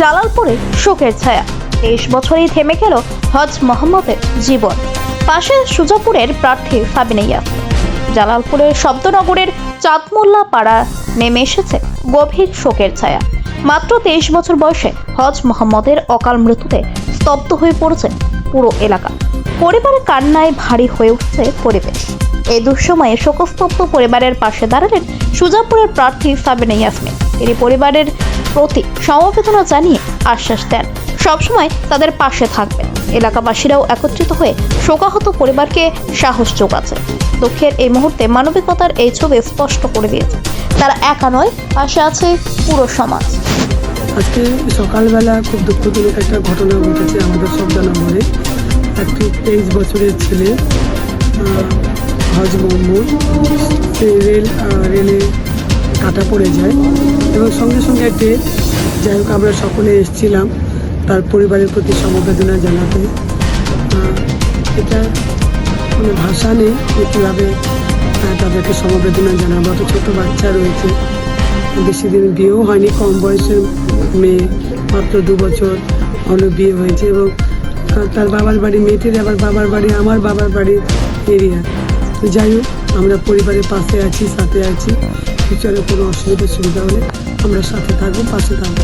জালালপুরে শোকের ছায়া। 23 বছরেই থেমে গেল হজ মোহাম্মদের জীবন। পাশে সুজাপুরের প্রার্থী সাবিনা ইয়াসমিন। জালালপুরের শব্দনগরের চাঁদমোল্লা পাড়া নেমে এসেছে গভীর শোকের ছায়া। মাত্র 23 বছর বয়সে হজ মোহাম্মদের অকাল মৃত্যুতে স্তব্ধ হয়ে পড়েছে পুরো এলাকা। পরিবারের কান্নায় ভারী হয়ে উঠছে পরিবেশ। এই দুঃসময়ে শোকস্তব্ধ পরিবারের পাশে দাঁড়ালেন সুজাপুরের প্রার্থী সাবিনা ইয়াসমিন। তিনি পরিবারের প্রতি সমবেদনা জানিয়ে আশ্বাস দেন সবসময় তাদের পাশে থাকবেন। এলাকাবাসীরাও একত্রিত হয়ে শোকাহত পরিবারকে সাহস যোগাচ্ছে। দুঃখের এই মুহূর্তে মানবিকতার এই ছবি স্পষ্ট করে দিয়েছে তারা একা নয়, পাশে আছে পুরো সমাজ। আজকে সকালবেলা খুব দুঃখজনক একটা ঘটনা ঘটেছে আমাদের শব্দনগরে। একটি 23 বছরের ছেলে হজ মোহাম্মদ সে রেলে কাটা পড়ে যায় এবং সঙ্গে সঙ্গে যাই হোক আমরা সকলে এসেছিলাম তার পরিবারের প্রতি সমবেদনা জানাতে। এটা কোনো ভাষা নেই কীভাবে তাদেরকে সমবেদনা জানাবো। অত ছোটো বাচ্চা রয়েছে, বেশি দিন বিয়েও হয়নি, কম বয়সের মেয়ে, মাত্র 2 বছর হলো বিয়ে হয়েছে এবং তার বাবার বাড়ি মেয়েটির আবার বাবার বাড়ি আমার বাবার বাড়ির এরিয়া। তো যাই হোক আমরা পরিবারের পাশে আছি, সাথে আছি। ফিউচারে কোনো অসুবিধা হলে আমরা সাথে থাকবো, পাশে থাকবো।